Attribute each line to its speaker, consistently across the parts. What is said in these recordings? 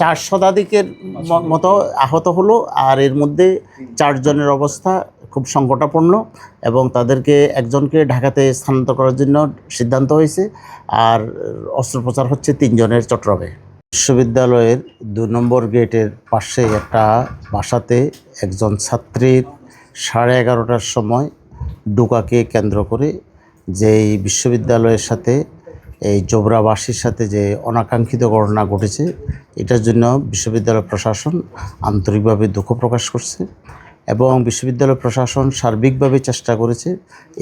Speaker 1: 4 শতাধিকের মতো আহত হলো, আর এর মধ্যে 4 জনের অবস্থা খুব সংকটাপন্ন এবং তাদেরকে একজনকে ঢাকাতে স্থানান্তর করার জন্য সিদ্ধান্ত হয়েছে, আর অস্ত্রোপচার হচ্ছে 3 জনের চট্টগ্রামে। বিশ্ববিদ্যালয়ের 2 নম্বর গেটের পাশে একটা বাসাতে একজন ছাত্রীর 11:30টার সময় ডুকাকে কেন্দ্র করে যেই বিশ্ববিদ্যালয়ের সাথে এই জোবরাবাসীর সাথে যে অনাকাঙ্ক্ষিত ঘটনা ঘটেছে, এটার জন্য বিশ্ববিদ্যালয় প্রশাসন আন্তরিকভাবে দুঃখ প্রকাশ করছে এবং বিশ্ববিদ্যালয় প্রশাসন সার্বিকভাবে চেষ্টা করেছে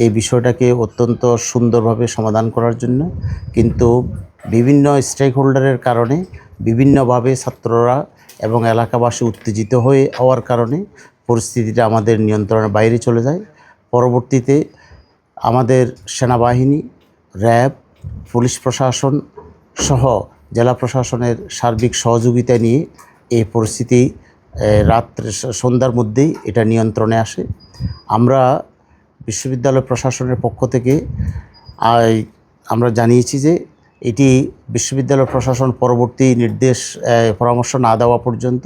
Speaker 1: এই বিষয়টাকে অত্যন্ত সুন্দরভাবে সমাধান করার জন্য। কিন্তু বিভিন্ন স্টেক হোল্ডারের কারণে বিভিন্নভাবে ছাত্ররা এবং এলাকাবাসী উত্তেজিত হওয়ার কারণে পরিস্থিতিটা আমাদের নিয়ন্ত্রণের বাইরে চলে যায়। পরবর্তীতে আমাদের সেনাবাহিনী, র্যাব, পুলিশ প্রশাসন সহ জেলা প্রশাসনের সার্বিক সহযোগিতা নিয়ে এই পরিস্থিতি সন্ধ্যার মধ্যেই এটা নিয়ন্ত্রণে আসে। আমরা বিশ্ববিদ্যালয় প্রশাসনের পক্ষ থেকে আমরা জানিয়েছি যে এটি বিশ্ববিদ্যালয় প্রশাসন পরবর্তী পরামর্শ না দেওয়া পর্যন্ত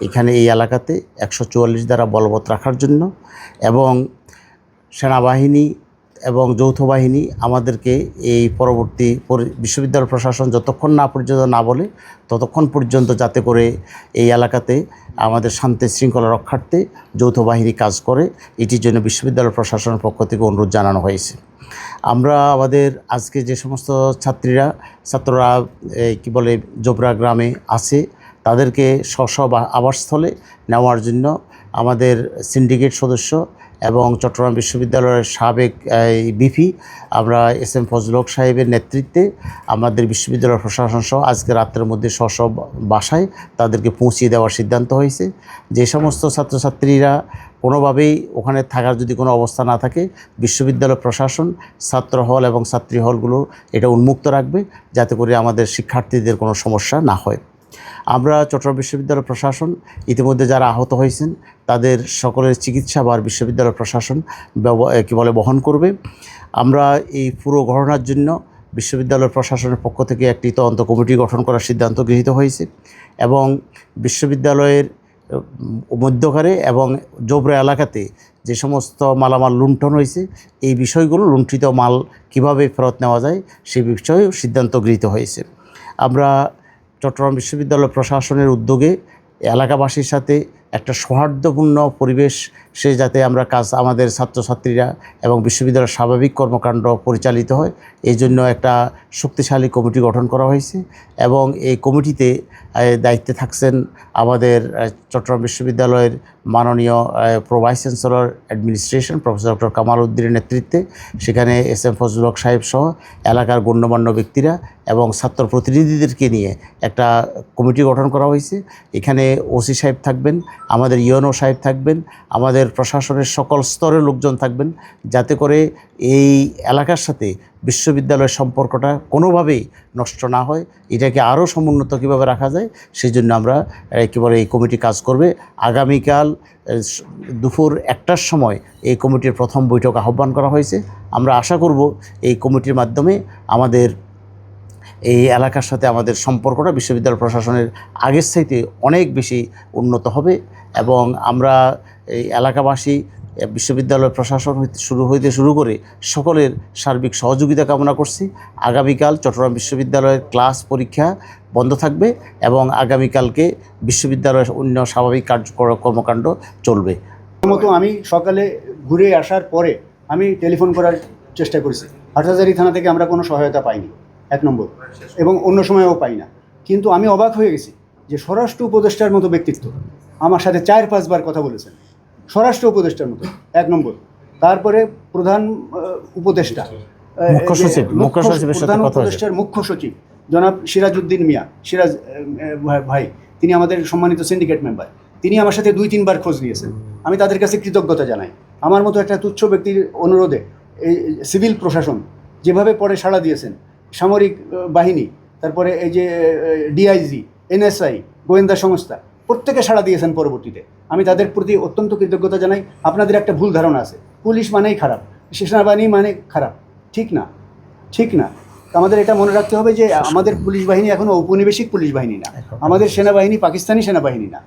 Speaker 1: এখানে এই এলাকাতে 144 ধারা বলবৎ রাখার জন্য, এবং সেনাবাহিনী এবং যৌথ বাহিনী আমাদেরকে এই পরবর্তী বিশ্ববিদ্যালয় প্রশাসন যতক্ষণ না পর্যন্ত না বলে ততক্ষণ পর্যন্ত যাতে করে এই এলাকাতে আমাদের শান্তি শৃঙ্খলা রক্ষার্থে যৌথ বাহিনী কাজ করে, এটির জন্য বিশ্ববিদ্যালয় প্রশাসনের পক্ষ থেকে অনুরোধ জানানো হয়েছে। আমরা আমাদের আজকে যে সমস্ত ছাত্ররা জোবরা গ্রামে আছে তাদেরকে স্ব আবাসস্থলে নেওয়ার জন্য আমাদের সিন্ডিকেট সদস্য এবং চট্টগ্রাম বিশ্ববিদ্যালয়ের সাবেক বিপি আমরা এস.এম. ফজলুল হক সাহেবের নেতৃত্বে আমাদের বিশ্ববিদ্যালয় প্রশাসন সহ আজকে রাত্রের মধ্যে স্ব বাসায় তাদেরকে পৌঁছিয়ে দেওয়ার সিদ্ধান্ত হয়েছে। যে সমস্ত ছাত্রছাত্রীরা কোনোভাবেই ওখানে থাকার যদি কোনো অবস্থা না থাকে, বিশ্ববিদ্যালয় প্রশাসন ছাত্র হল এবং ছাত্রী হলগুলো এটা উন্মুক্ত রাখবে যাতে করে আমাদের শিক্ষার্থীদের কোনো সমস্যা না হয়। আমরা চট্টগ্রাম বিশ্ববিদ্যালয় প্রশাসন ইতিমধ্যে যারা আহত হয়েছেন তাদের সকলের চিকিৎসাভার বিশ্ববিদ্যালয় প্রশাসন বহন করবে। আমরা এই পুরো ঘটনার জন্য বিশ্ববিদ্যালয় প্রশাসনের পক্ষ থেকে একটি তদন্ত কমিটি গঠন করার সিদ্ধান্ত গৃহীত হয়েছে এবং বিশ্ববিদ্যালয়ের মধ্যকারে এবং জোবরা এলাকাতে যে সমস্ত মালামাল লুণ্ঠন হয়েছে এই বিষয়গুলো, লুণ্ঠিত মাল কিভাবে ফেরত নেওয়া যায় সেই বিষয়েও সিদ্ধান্ত গৃহীত হয়েছে। আমরা চট্টগ্রাম বিশ্ববিদ্যালয় প্রশাসনের উদ্যোগে এলাকাবাসীর সাথে একটা সৌহার্দ্যপূর্ণ পরিবেশ যাতে আমরা আমাদের ছাত্রছাত্রীরা এবং বিশ্ববিদ্যালয়ের স্বাভাবিক কর্মকাণ্ড পরিচালিত হয়, এই জন্য একটা শক্তিশালী কমিটি গঠন করা হয়েছে এবং এই কমিটিতে দায়িত্বে থাকছেন আমাদের চট্টগ্রাম বিশ্ববিদ্যালয়ের মাননীয় vice chancellor administration professor doctor Kamal উদ্দিনের নেতৃত্বে। সেখানে এস.এম. ফজলুল হক সাহেব সহ এলাকার গণ্যমান্য ব্যক্তিরা এবং ছাত্র প্রতিনিধিদেরকে নিয়ে একটা কমিটি গঠন করা হয়েছে। এখানে ওসি সাহেব থাকবেন, আমাদের ইউএনও সাহেব থাকবেন, আমাদের প্রশাসনের সকল স্তরের লোকজন থাকবেন, যাতে করে এই এলাকার সাথে বিশ্ববিদ্যালয়ের সম্পর্কটা কোনোভাবেই নষ্ট না হয়, এটাকে আরও সমুন্নত কীভাবে রাখা যায় সেই জন্য আমরা এই কমিটি কাজ করবে। আগামীকাল দুপুর 1টার সময় এই কমিটির প্রথম বৈঠক আহ্বান করা হয়েছে। আমরা আশা করব এই কমিটির মাধ্যমে আমাদের এই এলাকার সাথে আমাদের সম্পর্কটা বিশ্ববিদ্যালয় প্রশাসনের আগের চাইতে অনেক বেশি উন্নত হবে এবং আমরা এই এলাকাবাসী বিশ্ববিদ্যালয় প্রশাসন শুরু করে সকলের সার্বিক সহযোগিতা কামনা করছি। আগামীকাল চট্টগ্রাম বিশ্ববিদ্যালয়ের ক্লাস পরীক্ষা বন্ধ থাকবে এবং আগামীকালকে বিশ্ববিদ্যালয়ের অন্য স্বাভাবিক কর্মকাণ্ড চলবে।
Speaker 2: মতো আমি সকালে ঘুরে আসার পরে আমি টেলিফোন করার চেষ্টা করেছি। হাটহাজারী থানা থেকে আমরা কোনো সহায়তা পাইনি, 1 নম্বর, এবং অন্য সময়ও পাই না। কিন্তু আমি অবাক হয়ে গেছি যে স্বরাষ্ট্র উপদেষ্টার মতো ব্যক্তিত্ব আমার সাথে 4-5 বার কথা বলেছেন, স্বরাষ্ট্র উপদেষ্টার মতো 1 নম্বর। তারপরে প্রধান উপদেষ্টা প্রধান উপদেষ্টার মুখ্য সচিব জনাব সিরাজউদ্দিন মিয়া, সিরাজ ভাই, তিনি আমাদের সম্মানিত সিন্ডিকেট মেম্বার, তিনি আমার সাথে 2-3 বার খোঁজ নিয়েছেন। আমি তাদের কাছে কৃতজ্ঞতা জানাই। আমার মতো একটা তুচ্ছ ব্যক্তির অনুরোধে এই সিভিল প্রশাসন যেভাবে পরে সাড়া দিয়েছেন, সামরিক বাহিনী, তারপরে এই যে ডিআইজি, এনএসআই, গোয়েন্দা সংস্থা প্রত্যেকে সাড়া দিয়েছেন পরবর্তীতে। আমি তাদের প্রতি অত্যন্ত কৃতজ্ঞতা জানাই। আপনাদের একটা ভুল ধারণা আছে, পুলিশ মানেই খারাপ, সেনাবাহিনী মানে খারাপ। ঠিক না, ঠিক না। আমাদের এটা মনে রাখতে হবে যে আমাদের পুলিশ বাহিনী এখনও ঔপনিবেশিক পুলিশ বাহিনী না, আমাদের সেনাবাহিনী পাকিস্তানি সেনাবাহিনী না,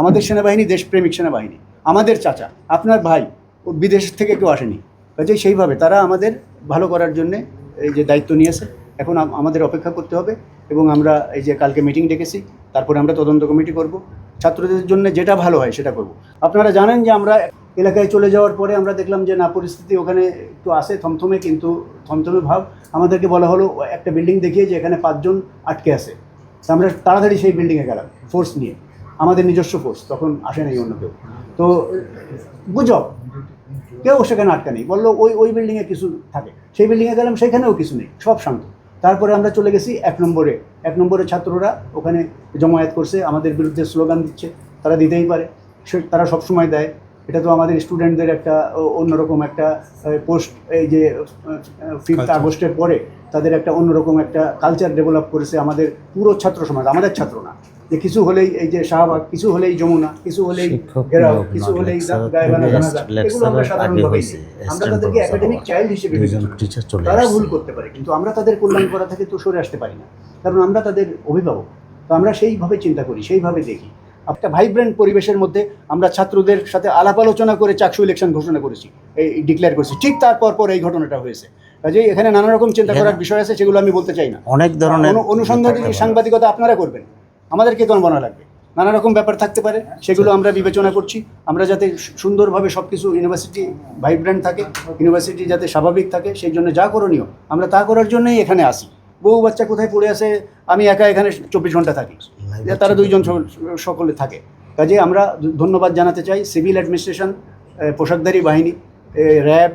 Speaker 2: আমাদের সেনাবাহিনী দেশপ্রেমিক সেনাবাহিনী। আমাদের চাচা, আপনার ভাই, ও বিদেশ থেকে কেউ আসেনি, কাজেই সেইভাবে তারা আমাদের ভালো করার জন্যে এই যে দায়িত্ব নিয়েছে। এখন আমাদের অপেক্ষা করতে হবে এবং আমরা এই যে কালকে মিটিং ডেকেছি, তারপরে আমরা তদন্ত কমিটি করব, ছাত্রদের জন্য যেটা ভালো হয় সেটা করব। আপনারা জানেন যে আমরা এলাকায় চলে যাওয়ার পরে আমরা দেখলাম যে না, পরিস্থিতি ওখানে একটু আসে থমথমে, কিন্তু থমথমে ভাব। আমাদেরকে বলা হলো একটা বিল্ডিং দেখিয়ে যে এখানে 5 জন আটকে আছে। তো আমরা তাড়াতাড়ি সেই বিল্ডিংয়ে গেলাম ফোর্স নিয়ে, আমাদের নিজস্ব ফোর্স, তখন আসে নাই অন্য কেউ। তো গুজব, কেউ সেখানে আটকা নেই, বললো ওই বিল্ডিংয়ে কিছু থাকে। সেই বিল্ডিংয়ে গেলাম, সেখানেও কিছু নেই, সব শান্ত। তারপরে আমরা চলে গেছি 1 নম্বরে ছাত্ররা ওখানে জমায়েত করছে, আমাদের বিরুদ্ধে স্লোগান দিচ্ছে। তারা দিতেই পারে, তারা সবসময় দেয়। এটা তো আমাদের স্টুডেন্টদের একটা অন্যরকম একটা পোস্ট, এই যে 5 আগস্টের পরে তাদের একটা অন্যরকম একটা কালচার ডেভেলপ করেছে আমাদের পুরো ছাত্র সমাজ, আমাদের ছাত্র না, যে কিছু হলেই এই যে শাহবাগ, কিছু হলেই যমুনা, কিছু হলেই ঘেরাও, কিছু হলেই গায়েবানা জানাজা, এগুলো আমরা সাধারণভাবে আমরা তাদেরকে একাডেমিক চাইল্ড হিসেবে তারা ভুল করতে পারে, কিন্তু আমরা তাদের কল্যাণ করা থেকে তো সরে আসতে পারি না, কারণ আমরা তাদের অভিভাবক। তো আমরা সেইভাবে চিন্তা করি, সেইভাবে দেখি। একটা ভাইব্রেন্ট পরিবেশের মধ্যে আমরা ছাত্রদের সাথে আলাপ আলোচনা করে চাকসু ইলেকশন ঘোষণা করেছি, এই ডিক্লেয়ার করেছি। ঠিক তারপর এই ঘটনাটা হয়েছে। কাজেই এখানে নানা রকম চিন্তা করার বিষয় আছে, সেগুলো আমি বলতে চাই না।
Speaker 1: অনেক ধরনের
Speaker 2: অনুসন্ধানী সাংবাদিকতা আপনারা করবেন, আমাদেরকে কেন বানা লাগবে? নানা রকম ব্যাপার থাকতে পারে, সেগুলো আমরা বিবেচনা করছি। আমরা যাতে সুন্দরভাবে সব কিছু, ইউনিভার্সিটি ভাইব্রেন্ট থাকে, ইউনিভার্সিটি যাতে স্বাভাবিক থাকে, সেই জন্য যা করণীয় আমরা তা করার জন্যই এখানে আসি। বহু বাচ্চা কোথায় পড়ে আছে, আমি একা এখানে 24 ঘন্টা থাকি, তারা 2 জন সকলে থাকে। কাজে আমরা ধন্যবাদ জানাতে চাই সিভিল অ্যাডমিনিস্ট্রেশন, পোশাকধারী বাহিনী, র্যাব,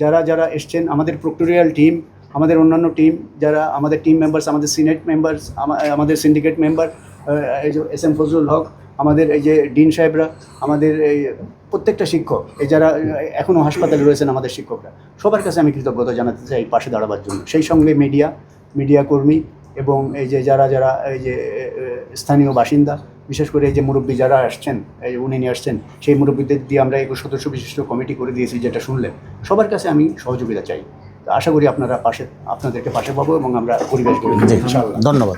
Speaker 2: যারা এসছেন, আমাদের প্রক্টোরিয়াল টিম, আমাদের অন্যান্য টিম, যারা আমাদের টিম মেম্বার্স, আমাদের সিনেট মেম্বার্স, আমাদের সিন্ডিকেট মেম্বার এই যে SM ফজলুল হক, আমাদের এই যে ডিন সাহেবরা, আমাদের এই প্রত্যেকটা শিক্ষক, এই যারা এখনও হাসপাতালে রয়েছেন আমাদের শিক্ষকরা, সবার কাছে আমি কৃতজ্ঞতা জানাতে চাই পাশে দাঁড়াবার জন্য। সেই সঙ্গে মিডিয়া কর্মী এবং এই যে যারা এই যে স্থানীয় বাসিন্দা, বিশেষ করে এই যে মুরব্বী যারা আসছেন, এই উনি নিয়ে আসছেন, সেই মুরব্বীদের দিয়ে আমরা 21 সদস্য বিশিষ্ট কমিটি করে দিয়েছি, যেটা শুনলেন। সবার কাছে আমি সহযোগিতা চাই। আশা করি আপনাদেরকে পাশে পাবো এবং আমরা পরিবেশ গড়ে তুলব, ইনশাআল্লাহ।
Speaker 1: ধন্যবাদ।